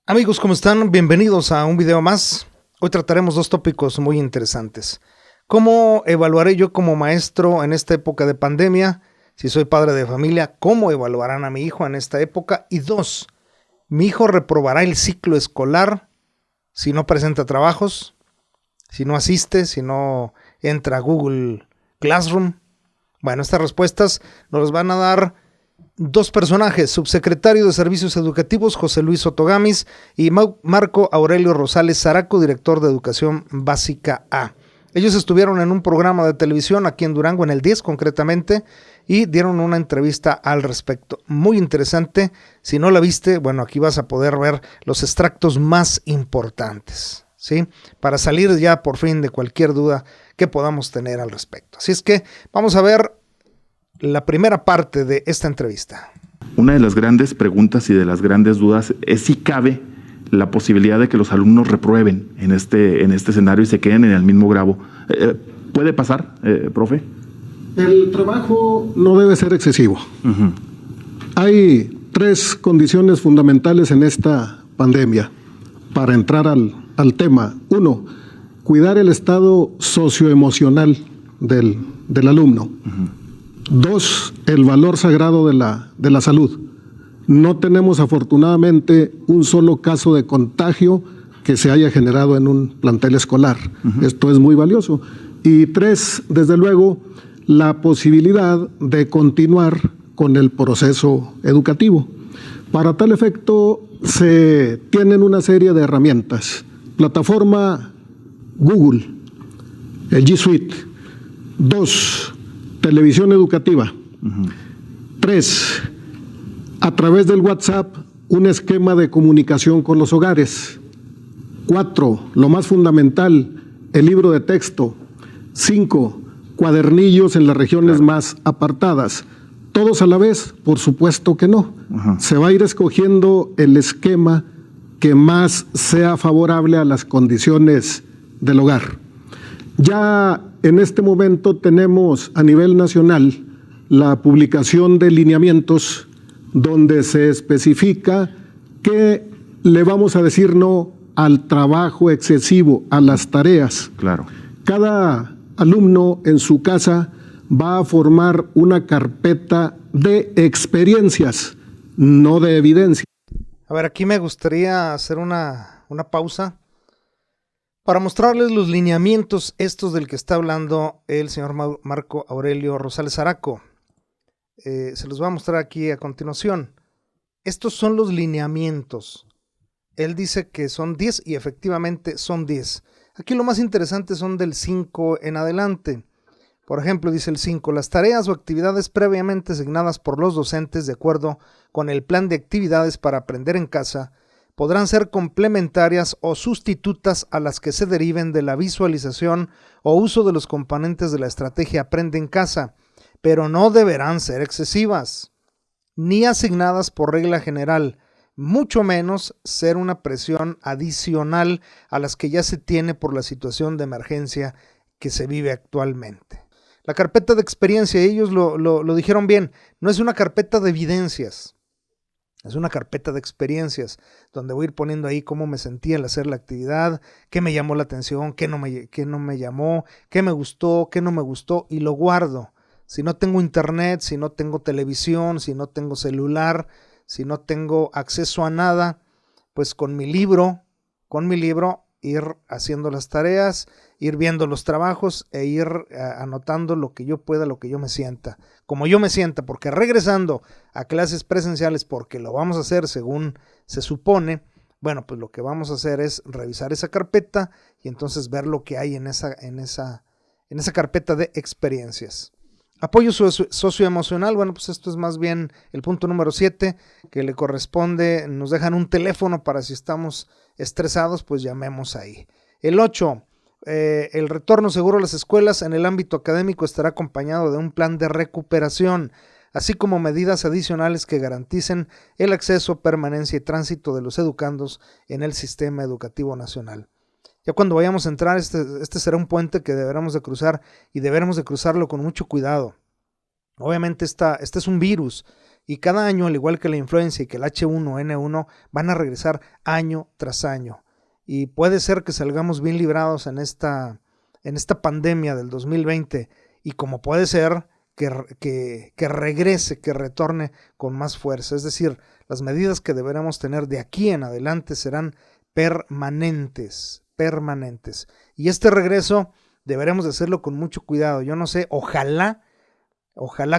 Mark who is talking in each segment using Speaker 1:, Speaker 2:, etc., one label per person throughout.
Speaker 1: Amigos, ¿cómo están? Bienvenidos a un video más. Hoy trataremos dos tópicos muy interesantes. ¿Cómo evaluaré yo como maestro en esta época de pandemia? Si soy padre de familia, ¿cómo evaluarán a mi hijo en esta época? Y dos, ¿mi hijo reprobará el ciclo escolar si no presenta trabajos? Si no asiste, si no entra a Google Classroom. Bueno, estas respuestas nos las van a dar dos personajes: subsecretario de Servicios Educativos José Luis Otogamis y Marco Aurelio Rosales Zaraco, director de Educación Básica A. Ellos estuvieron en un programa de televisión aquí en Durango, en el 10 concretamente, y dieron una entrevista al respecto. Muy interesante. Si no la viste, bueno, aquí vas a poder ver los extractos más importantes, ¿sí? Para salir ya por fin de cualquier duda que podamos tener al respecto. Así es que vamos a ver la primera parte de esta entrevista.
Speaker 2: Una de las grandes preguntas y de las grandes dudas es si cabe la posibilidad de que los alumnos reprueben en este escenario y se queden en el mismo grado. ¿Puede pasar, profe?
Speaker 3: El trabajo no debe ser excesivo. Hay tres condiciones fundamentales en esta pandemia para entrar al tema. Uno, cuidar el estado socioemocional del alumno. Dos, el valor sagrado de la salud. No tenemos afortunadamente un solo caso de contagio que se haya generado en un plantel escolar. Esto es muy valioso. Y tres, desde luego, la posibilidad de continuar con el proceso educativo. Para tal efecto, se tienen una serie de herramientas. Plataforma Google, el G Suite. Dos, televisión educativa. Tres, a través del WhatsApp, un esquema de comunicación con los hogares. Cuatro, lo más fundamental, el libro de texto. Cinco, cuadernillos en las regiones más apartadas. ¿Todos a la vez? Por supuesto que no. Se va a ir escogiendo el esquema que más sea favorable a las condiciones del hogar. Ya en este momento tenemos a nivel nacional la publicación de lineamientos donde se especifica que le vamos a decir no al trabajo excesivo, a las tareas.
Speaker 2: Claro.
Speaker 3: Cada alumno en su casa va a formar una carpeta de experiencias, no de evidencia.
Speaker 1: A ver, aquí me gustaría hacer una pausa para mostrarles los lineamientos estos del que está hablando el señor Marco Aurelio Rosales Zaraco. Se los voy a mostrar aquí a continuación. Estos son los lineamientos. Él dice que son 10 y efectivamente son 10. Aquí lo más interesante son del 5 en adelante. Por ejemplo, dice el 5, las tareas o actividades previamente asignadas por los docentes de acuerdo con el plan de actividades para aprender en casa podrán ser complementarias o sustitutas a las que se deriven de la visualización o uso de los componentes de la estrategia Aprende en Casa, pero no deberán ser excesivas, ni asignadas por regla general, mucho menos ser una presión adicional a las que ya se tiene por la situación de emergencia que se vive actualmente. La carpeta de experiencia, ellos lo dijeron bien, no es una carpeta de evidencias. Es una carpeta de experiencias donde voy a ir poniendo ahí cómo me sentí al hacer la actividad, qué me llamó la atención, qué no me llamó, qué me gustó, qué no me gustó, y lo guardo. Si no tengo internet, si no tengo televisión, si no tengo celular, si no tengo acceso a nada, pues con mi libro, ir haciendo las tareas, ir viendo los trabajos e ir anotando lo que yo pueda, lo que yo me sienta, como yo me sienta, porque regresando a clases presenciales, porque lo vamos a hacer según se supone, bueno, pues lo que vamos a hacer es revisar esa carpeta y entonces ver lo que hay en esa carpeta de experiencias. Apoyo socioemocional, bueno, pues esto es más bien el punto número 7, que le corresponde, nos dejan un teléfono para si estamos estresados, pues llamemos ahí. El 8, el retorno seguro a las escuelas en el ámbito académico estará acompañado de un plan de recuperación, así como medidas adicionales que garanticen el acceso, permanencia y tránsito de los educandos en el sistema educativo nacional. Ya cuando vayamos a entrar, este será un puente que deberemos de cruzar y deberemos de cruzarlo con mucho cuidado. Obviamente este es un virus Y cada año, al igual que la influenza y que el H1N1, van a regresar año tras año. Y puede ser que salgamos bien librados en esta pandemia del 2020, y como puede ser que regrese, que retorne con más fuerza. Es decir, las medidas que deberemos tener de aquí en adelante serán permanentes. Y este regreso deberemos de hacerlo con mucho cuidado. Yo no sé, ojalá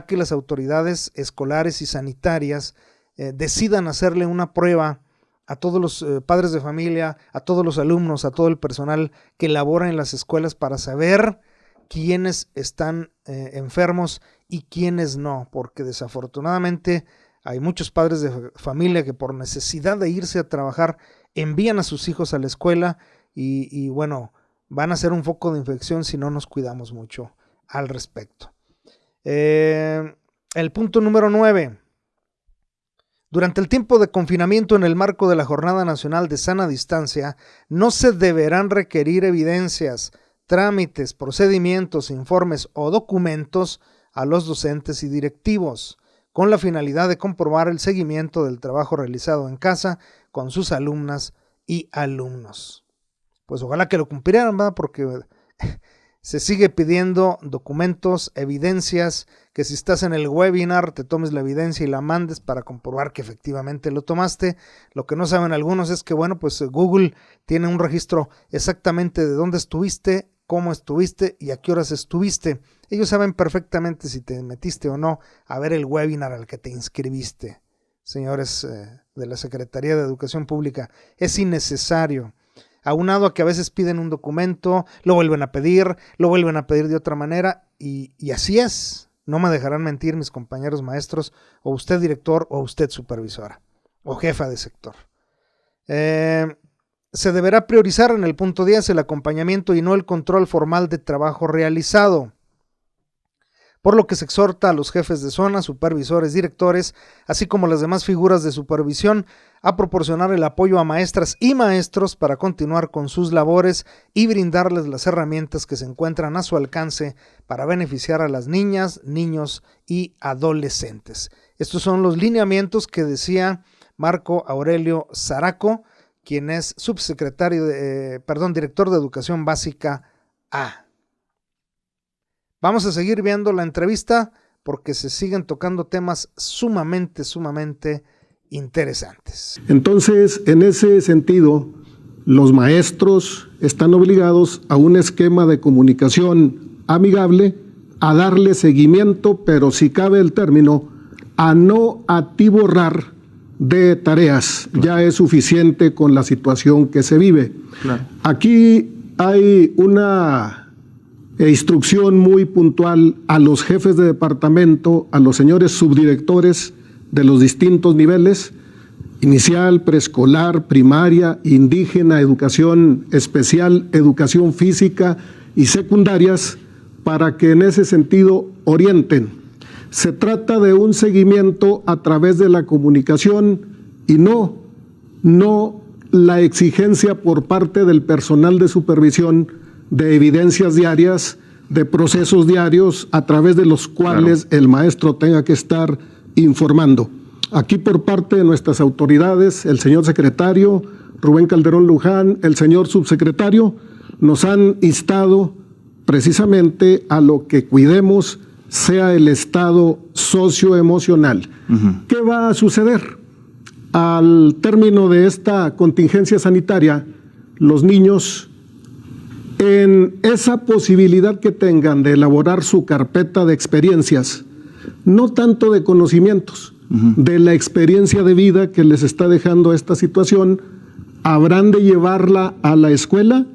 Speaker 1: que las autoridades escolares y sanitarias decidan hacerle una prueba a todos los padres de familia, a todos los alumnos, a todo el personal que labora en las escuelas, para saber quiénes están enfermos y quiénes no, porque desafortunadamente hay muchos padres de familia que por necesidad de irse a trabajar envían a sus hijos a la escuela y bueno, van a ser un foco de infección si no nos cuidamos mucho al respecto. El punto número 9. Durante el tiempo de confinamiento en el marco de la Jornada Nacional de Sana Distancia, no se deberán requerir evidencias, trámites, procedimientos, informes o documentos a los docentes y directivos, con la finalidad de comprobar el seguimiento del trabajo realizado en casa con sus alumnas y alumnos. Pues ojalá que lo cumplieran, ¿verdad? Porque se sigue pidiendo documentos, evidencias, que si estás en el webinar te tomes la evidencia y la mandes para comprobar que efectivamente lo tomaste. Lo que no saben algunos es que, bueno, pues Google tiene un registro exactamente de dónde estuviste, cómo estuviste y a qué horas estuviste. Ellos saben perfectamente si te metiste o no a ver el webinar al que te inscribiste. Señores de la Secretaría de Educación Pública, es innecesario. Aunado a que a veces piden un documento, lo vuelven a pedir de otra manera y así es. No me dejarán mentir mis compañeros maestros, o usted director, o usted supervisora, o jefa de sector. Se deberá priorizar en el punto 10 el acompañamiento y no el control formal de trabajo realizado, por lo que se exhorta a los jefes de zona, supervisores, directores, así como las demás figuras de supervisión, a proporcionar el apoyo a maestras y maestros para continuar con sus labores y brindarles las herramientas que se encuentran a su alcance para beneficiar a las niñas, niños y adolescentes. Estos son los lineamientos que decía Marco Aurelio Zaraco, quien es director de Educación Básica A. Vamos a seguir viendo la entrevista porque se siguen tocando temas sumamente interesantes.
Speaker 3: Entonces, en ese sentido, los maestros están obligados a un esquema de comunicación amigable, a darle seguimiento, pero si cabe el término, a no atiborrar de tareas. Ya es suficiente con la situación que se vive. Claro. Aquí hay una instrucción muy puntual a los jefes de departamento, a los señores subdirectores de los distintos niveles, inicial, preescolar, primaria, indígena, educación especial, educación física y secundarias, para que en ese sentido orienten. Se trata de un seguimiento a través de la comunicación y no la exigencia por parte del personal de supervisión de evidencias diarias, de procesos diarios a través de los cuales el maestro tenga que estar informando. Aquí por parte de nuestras autoridades, el señor secretario Rubén Calderón Luján, el señor subsecretario, nos han instado precisamente a lo que cuidemos sea el estado socioemocional. ¿Qué va a suceder? Al término de esta contingencia sanitaria, los niños, en esa posibilidad que tengan de elaborar su carpeta de experiencias, no tanto de conocimientos, de la experiencia de vida que les está dejando esta situación, habrán de llevarla a la escuela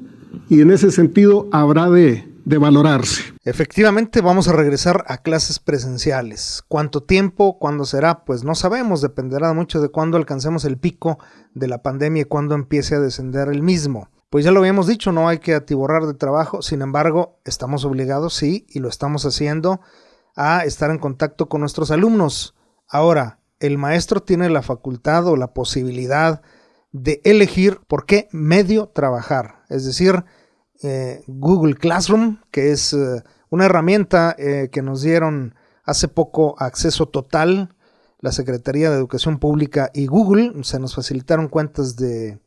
Speaker 3: y en ese sentido habrá de valorarse.
Speaker 1: Efectivamente, vamos a regresar a clases presenciales. ¿Cuánto tiempo? ¿Cuándo será? Pues no sabemos, dependerá mucho de cuándo alcancemos el pico de la pandemia y cuándo empiece a descender el mismo. Pues ya lo habíamos dicho, no hay que atiborrar de trabajo, sin embargo, estamos obligados, sí, y lo estamos haciendo, a estar en contacto con nuestros alumnos. Ahora, el maestro tiene la facultad o la posibilidad de elegir por qué medio trabajar, es decir, Google Classroom, que es una herramienta que nos dieron hace poco acceso total, la Secretaría de Educación Pública y Google. Se nos facilitaron cuentas de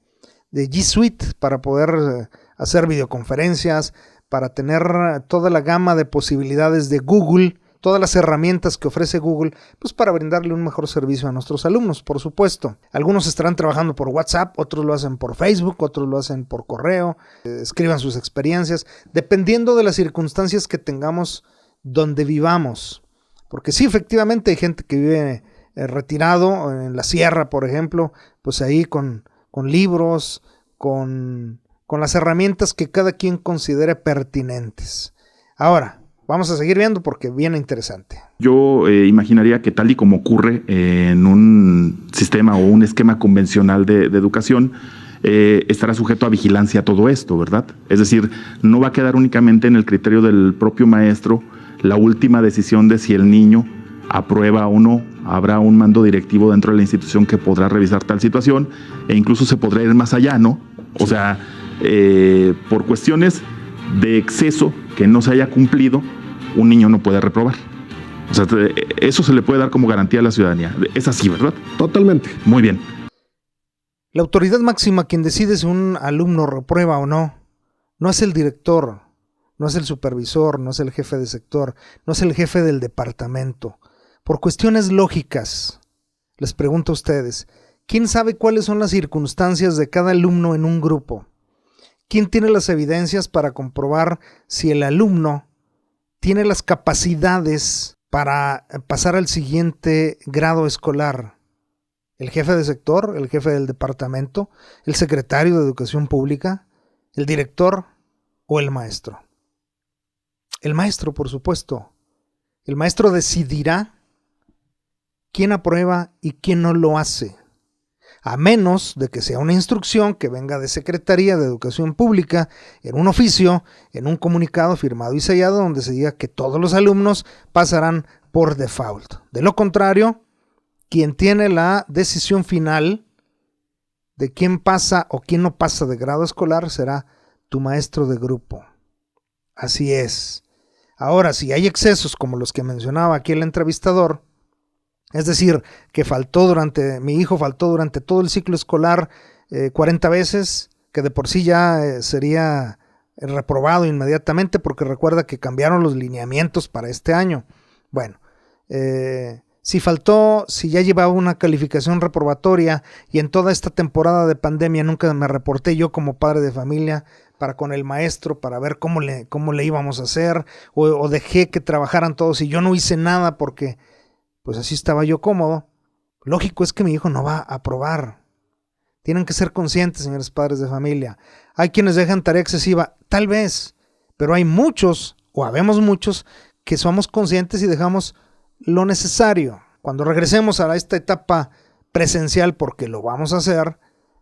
Speaker 1: G Suite para poder hacer videoconferencias, para tener toda la gama de posibilidades de Google, todas las herramientas que ofrece Google, pues para brindarle un mejor servicio a nuestros alumnos, por supuesto. Algunos estarán trabajando por WhatsApp, otros lo hacen por Facebook, otros lo hacen por correo, escriban sus experiencias, dependiendo de las circunstancias que tengamos donde vivamos. Porque sí, efectivamente hay gente que vive retirado en la sierra, por ejemplo, pues ahí con libros, con las herramientas que cada quien considere pertinentes. Ahora, vamos a seguir viendo porque viene interesante.
Speaker 2: Yo imaginaría que tal y como ocurre en un sistema o un esquema convencional de educación, estará sujeto a vigilancia todo esto, ¿verdad? Es decir, no va a quedar únicamente en el criterio del propio maestro la última decisión de si el niño aprueba o no. Habrá un mando directivo dentro de la institución que podrá revisar tal situación e incluso se podrá ir más allá, ¿no? O sea, por cuestiones de exceso que no se haya cumplido, un niño no puede reprobar. O sea, eso se le puede dar como garantía a la ciudadanía. Es así, ¿verdad?
Speaker 3: Totalmente.
Speaker 2: Muy bien.
Speaker 1: La autoridad máxima quien decide si un alumno reprueba o no es el director, no es el supervisor, no es el jefe de sector, no es el jefe del departamento. Por cuestiones lógicas, les pregunto a ustedes, ¿quién sabe cuáles son las circunstancias de cada alumno en un grupo? ¿Quién tiene las evidencias para comprobar si el alumno tiene las capacidades para pasar al siguiente grado escolar? ¿El jefe de sector, el jefe del departamento, el secretario de Educación Pública, el director o el maestro? El maestro, por supuesto. El maestro decidirá quién aprueba y quién no lo hace, a menos de que sea una instrucción que venga de Secretaría de Educación Pública, en un oficio, en un comunicado firmado y sellado, donde se diga que todos los alumnos pasarán por default. De lo contrario, quien tiene la decisión final de quién pasa o quién no pasa de grado escolar será tu maestro de grupo. Así es. Ahora, si hay excesos como los que mencionaba aquí el entrevistador, es decir, que mi hijo faltó durante todo el ciclo escolar 40 veces, que de por sí ya sería reprobado inmediatamente, porque recuerda que cambiaron los lineamientos para este año. Bueno, si faltó, si ya llevaba una calificación reprobatoria y en toda esta temporada de pandemia nunca me reporté yo como padre de familia para con el maestro para ver cómo le íbamos a hacer, o dejé que trabajaran todos y yo no hice nada porque pues así estaba yo cómodo. Lógico es que mi hijo no va a aprobar. Tienen que ser conscientes, señores padres de familia. Hay quienes dejan tarea excesiva, tal vez, pero hay muchos, o habemos muchos, que somos conscientes y dejamos lo necesario. Cuando regresemos a esta etapa presencial, porque lo vamos a hacer,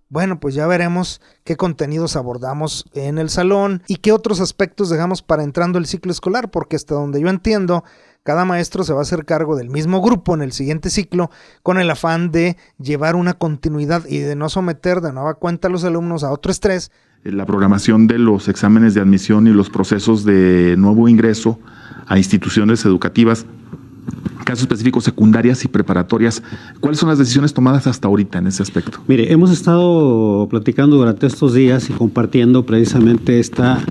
Speaker 1: bueno, pues ya veremos qué contenidos abordamos en el salón y qué otros aspectos dejamos para entrando el ciclo escolar, porque hasta donde yo entiendo, cada maestro se va a hacer cargo del mismo grupo en el siguiente ciclo con el afán de llevar una continuidad y de no someter de nueva cuenta a los alumnos a otro estrés.
Speaker 2: La programación de los exámenes de admisión y los procesos de nuevo ingreso a instituciones educativas, casos específicos, secundarias y preparatorias. ¿Cuáles son las decisiones tomadas hasta ahorita en ese aspecto?
Speaker 4: Mire, hemos estado platicando durante estos días y compartiendo precisamente esta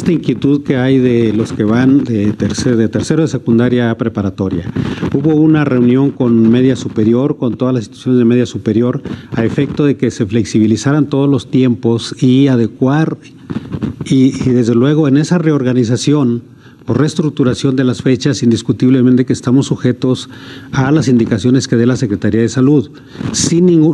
Speaker 4: inquietud que hay de los que van de tercero de secundaria a preparatoria. Hubo una reunión con media superior, con todas las instituciones de media superior, a efecto de que se flexibilizaran todos los tiempos y adecuar, y desde luego en esa reorganización por reestructuración de las fechas, indiscutiblemente que estamos sujetos a las indicaciones que dé la Secretaría de Salud.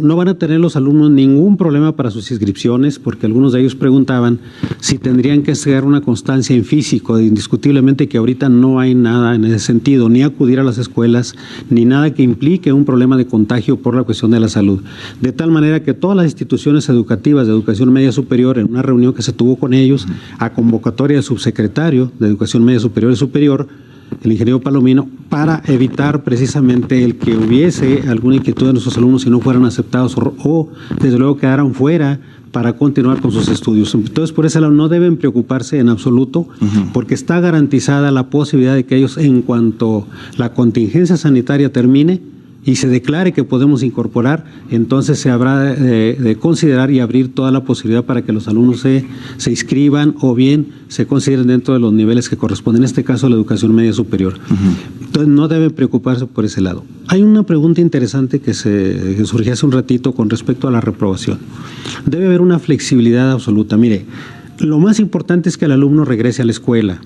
Speaker 4: No van a tener los alumnos ningún problema para sus inscripciones, porque algunos de ellos preguntaban si tendrían que hacer una constancia en físico. Indiscutiblemente que ahorita no hay nada en ese sentido, ni acudir a las escuelas, ni nada que implique un problema de contagio por la cuestión de la salud. De tal manera que todas las instituciones educativas de educación media superior, en una reunión que se tuvo con ellos, a convocatoria del subsecretario de Educación Media Superior, el ingeniero Palomino, para evitar precisamente el que hubiese alguna inquietud de nuestros alumnos si no fueran aceptados o desde luego quedaran fuera para continuar con sus estudios. Entonces, por ese lado no deben preocuparse en absoluto, porque está garantizada la posibilidad de que ellos, en cuanto la contingencia sanitaria termine, y se declare que podemos incorporar, entonces se habrá de considerar y abrir toda la posibilidad para que los alumnos se inscriban o bien se consideren dentro de los niveles que corresponden, en este caso la educación media superior. Entonces no deben preocuparse por ese lado. Hay una pregunta interesante que surgió hace un ratito con respecto a la reprobación. Debe haber una flexibilidad absoluta. Mire, lo más importante es que el alumno regrese a la escuela.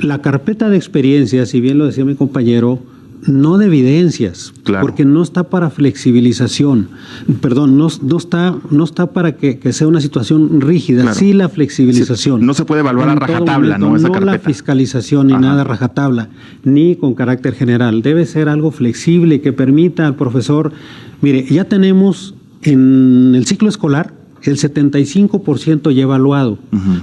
Speaker 4: La carpeta de experiencias, si bien lo decía mi compañero, no de evidencias, porque no está para flexibilización, perdón, no está para que sea una situación rígida, sí la flexibilización.
Speaker 2: Sí, no se puede evaluar a rajatabla, ¿no? Esa carpeta.
Speaker 4: La fiscalización ni nada a rajatabla, ni con carácter general. Debe ser algo flexible que permita al profesor. Mire, ya tenemos en el ciclo escolar el 75% ya evaluado,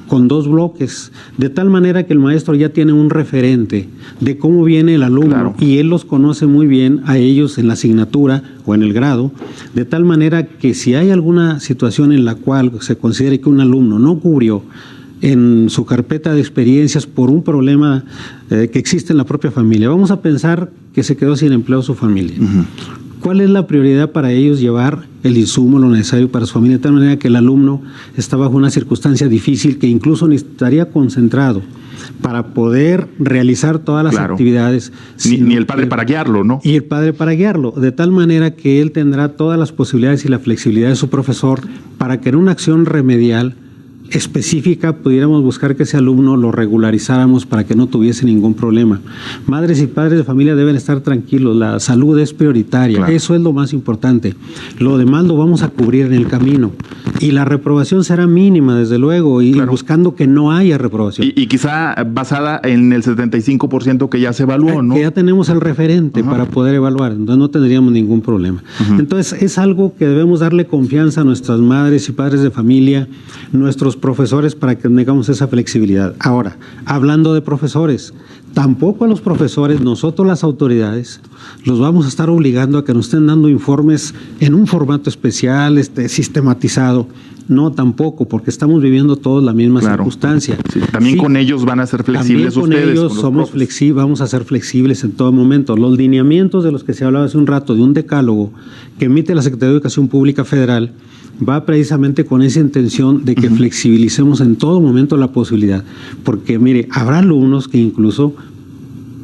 Speaker 4: con 2 bloques, de tal manera que el maestro ya tiene un referente de cómo viene el alumno, y él los conoce muy bien a ellos en la asignatura o en el grado, de tal manera que si hay alguna situación en la cual se considere que un alumno no cubrió en su carpeta de experiencias por un problema que existe en la propia familia, vamos a pensar que se quedó sin empleo su familia. ¿Cuál es la prioridad para ellos? Llevar el insumo, lo necesario para su familia, de tal manera que el alumno está bajo una circunstancia difícil que incluso necesitaría concentrado para poder realizar todas las actividades.
Speaker 2: Ni el padre para guiarlo, ¿no?
Speaker 4: Y el padre para guiarlo, de tal manera que él tendrá todas las posibilidades y la flexibilidad de su profesor para que en una acción remedial específica pudiéramos buscar que ese alumno lo regularizáramos para que no tuviese ningún problema. Madres y padres de familia deben estar tranquilos, la salud es prioritaria, eso es lo más importante. Lo demás lo vamos a cubrir en el camino y la reprobación será mínima, desde luego, y buscando que no haya reprobación.
Speaker 2: Y quizá basada en el 75% que ya se evaluó, ¿no?
Speaker 4: Que ya tenemos el referente para poder evaluar, entonces no tendríamos ningún problema. Entonces es algo que debemos darle confianza a nuestras madres y padres de familia, nuestros profesores, para que tengamos esa flexibilidad. Ahora, hablando de profesores, tampoco a los profesores, nosotros las autoridades, los vamos a estar obligando a que nos estén dando informes en un formato especial, sistematizado. No, tampoco, porque estamos viviendo todos la misma circunstancia.
Speaker 2: También con ellos van a ser flexibles ustedes.
Speaker 4: También con ellos somos flexibles, vamos a ser flexibles en todo momento. Los lineamientos de los que se hablaba hace un rato, de un decálogo que emite la Secretaría de Educación Pública Federal, va precisamente con esa intención de que flexibilicemos en todo momento la posibilidad. Porque, mire, habrá alumnos que incluso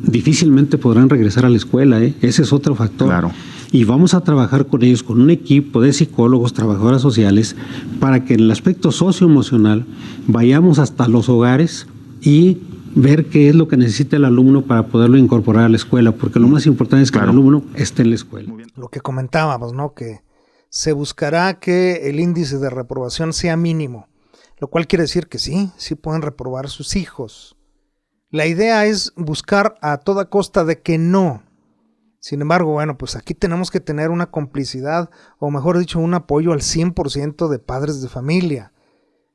Speaker 4: difícilmente podrán regresar a la escuela, ese es otro factor. Y vamos a trabajar con ellos, con un equipo de psicólogos, trabajadoras sociales, para que en el aspecto socioemocional vayamos hasta los hogares y ver qué es lo que necesita el alumno para poderlo incorporar a la escuela, porque lo más importante es que el alumno esté en la escuela.
Speaker 1: Lo que comentábamos, ¿no? Que se buscará que el índice de reprobación sea mínimo, lo cual quiere decir que sí pueden reprobar sus hijos. La idea es buscar a toda costa de que no. Sin embargo, bueno, pues aquí tenemos que tener una complicidad, o mejor dicho, un apoyo al 100% de padres de familia.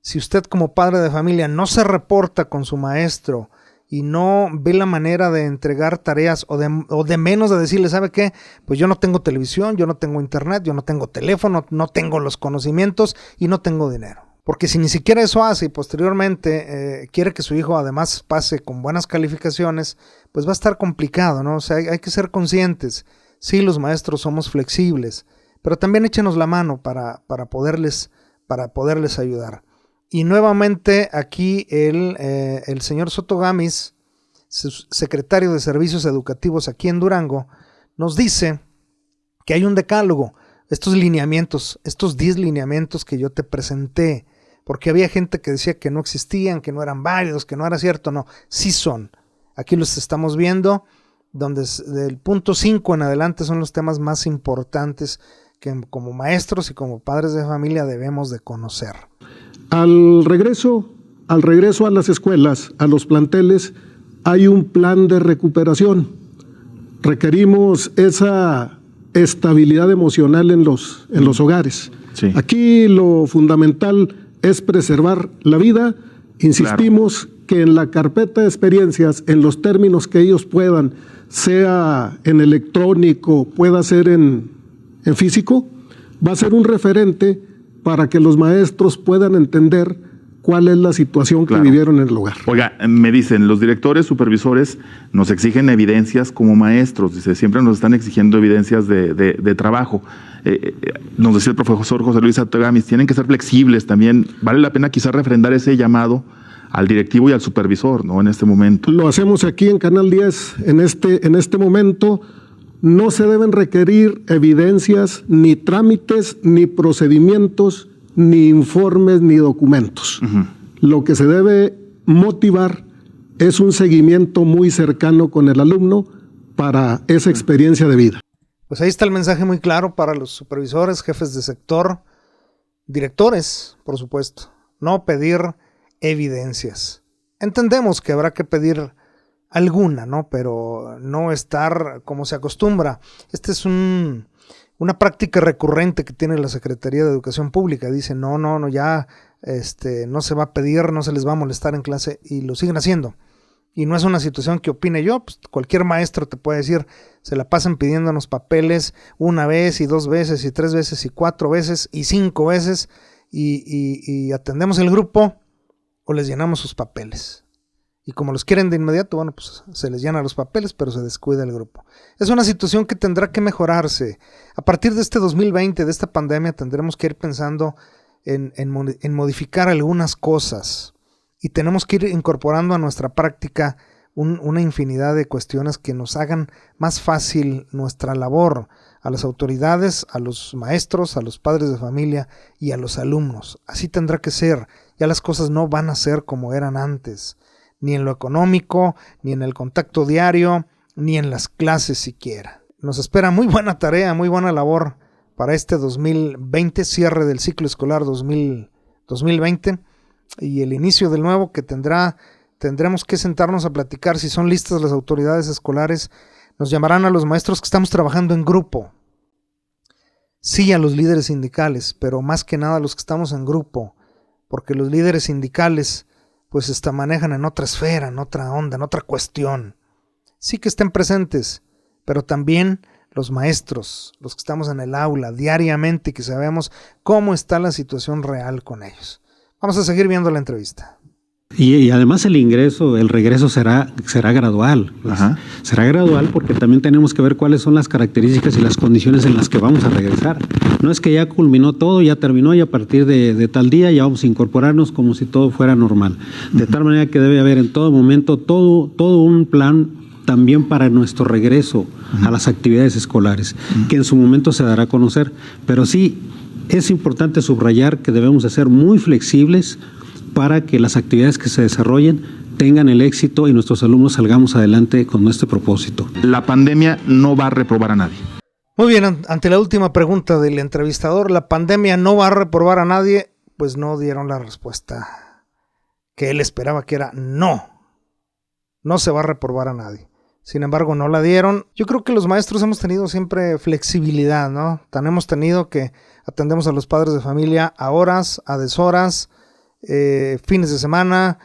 Speaker 1: Si usted como padre de familia no se reporta con su maestro y no ve la manera de entregar tareas o de menos de decirle, ¿sabe qué? Pues yo no tengo televisión, yo no tengo internet, yo no tengo teléfono, no tengo los conocimientos y no tengo dinero. Porque si ni siquiera eso hace y posteriormente quiere que su hijo además pase con buenas calificaciones, pues va a estar complicado, ¿no? O sea, hay que ser conscientes. Sí, los maestros somos flexibles, pero también échenos la mano para poderles ayudar. Y nuevamente aquí el señor Soto Gamis, secretario de Servicios Educativos aquí en Durango, nos dice que hay un decálogo, estos lineamientos, estos 10 lineamientos que yo te presenté, porque había gente que decía que no existían, que no eran válidos, que no era cierto. No, sí son. Aquí los estamos viendo, donde del punto 5 en adelante son los temas más importantes que como maestros y como padres de familia debemos de conocer.
Speaker 3: Al regreso a las escuelas, a los planteles, hay un plan de recuperación. Requerimos esa estabilidad emocional en los hogares. Sí. Aquí lo fundamental es preservar la vida. Insistimos que en la carpeta de experiencias, en los términos que ellos puedan, sea en electrónico, pueda ser en físico, va a ser un referente para que los maestros puedan entender cuál es la situación
Speaker 2: Claro.
Speaker 3: que vivieron en el lugar.
Speaker 2: Oiga, me dicen, los directores, supervisores, nos exigen evidencias como maestros. Dice, siempre nos están exigiendo evidencias de trabajo. Nos decía el profesor José Luis Atogamis, tienen que ser flexibles también. Vale la pena quizás refrendar ese llamado al directivo y al supervisor, ¿no? En este momento.
Speaker 3: Lo hacemos aquí en Canal 10. En este momento no se deben requerir evidencias, ni trámites, ni procedimientos, ni informes, ni documentos. Lo que se debe motivar es un seguimiento muy cercano con el alumno para esa experiencia de vida.
Speaker 1: Pues ahí está el mensaje muy claro para los supervisores, jefes de sector, directores, por supuesto. No pedir evidencias. Entendemos que habrá que pedir alguna, ¿no? Pero no estar como se acostumbra. Esta es una práctica recurrente que tiene la Secretaría de Educación Pública. Dice, no, ya no se va a pedir, no se les va a molestar en clase, y lo siguen haciendo. Y no es una situación que opine yo, pues cualquier maestro te puede decir, se la pasan pidiéndonos papeles una vez y 2 veces y 3 veces y 4 veces y 5 veces y atendemos el grupo o les llenamos sus papeles. Y como los quieren de inmediato, bueno, pues se les llena los papeles, pero se descuida el grupo. Es una situación que tendrá que mejorarse. A partir de este 2020, de esta pandemia, tendremos que ir pensando en modificar algunas cosas. Y tenemos que ir incorporando a nuestra práctica una infinidad de cuestiones que nos hagan más fácil nuestra labor a las autoridades, a los maestros, a los padres de familia y a los alumnos. Así tendrá que ser. Ya las cosas no van a ser como eran antes. Ni en lo económico, ni en el contacto diario, ni en las clases siquiera. Nos espera muy buena tarea, muy buena labor para este 2020, cierre del ciclo escolar 2020 y el inicio del nuevo que tendremos que sentarnos a platicar. Si son listas las autoridades escolares, nos llamarán a los maestros que estamos trabajando en grupo. Sí, a los líderes sindicales, pero más que nada a los que estamos en grupo, porque los líderes sindicales pues manejan en otra esfera, en otra onda, en otra cuestión. Sí que estén presentes, pero también los maestros, los que estamos en el aula diariamente y que sabemos cómo está la situación real con ellos. Vamos a seguir viendo la entrevista.
Speaker 4: Y además el regreso será gradual. Pues. Será gradual porque también tenemos que ver cuáles son las características y las condiciones en las que vamos a regresar. No es que ya culminó todo, ya terminó y a partir de tal día ya vamos a incorporarnos como si todo fuera normal. De tal manera que debe haber en todo momento todo un plan también para nuestro regreso a las actividades escolares, que en su momento se dará a conocer. Pero sí es importante subrayar que debemos de ser muy flexibles para que las actividades que se desarrollen tengan el éxito y nuestros alumnos salgamos adelante con nuestro propósito.
Speaker 2: La pandemia no va a reprobar a nadie.
Speaker 1: Muy bien, ante la última pregunta del entrevistador, ¿la pandemia no va a reprobar a nadie? Pues no dieron la respuesta que él esperaba, que era no se va a reprobar a nadie. Sin embargo, no la dieron. Yo creo que los maestros hemos tenido siempre flexibilidad, ¿no? Tan hemos tenido que atendemos a los padres de familia a horas, a deshoras, fines de semana,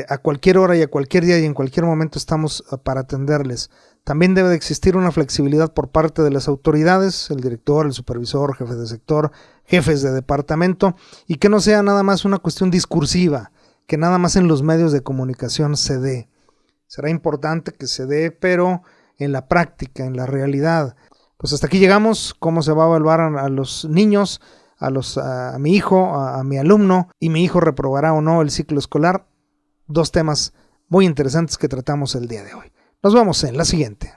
Speaker 1: a cualquier hora y a cualquier día y en cualquier momento estamos para atenderles. También debe de existir una flexibilidad por parte de las autoridades, el director, el supervisor, jefe de sector, jefes de departamento, y que no sea nada más una cuestión discursiva, que nada más en los medios de comunicación se dé. Será importante que se dé, pero en la práctica, en la realidad. Pues hasta aquí llegamos. ¿Cómo se va a evaluar a los niños, a mi hijo, a mi alumno, y mi hijo reprobará o no el ciclo escolar? 2 temas muy interesantes que tratamos el día de hoy. Nos vemos en la siguiente.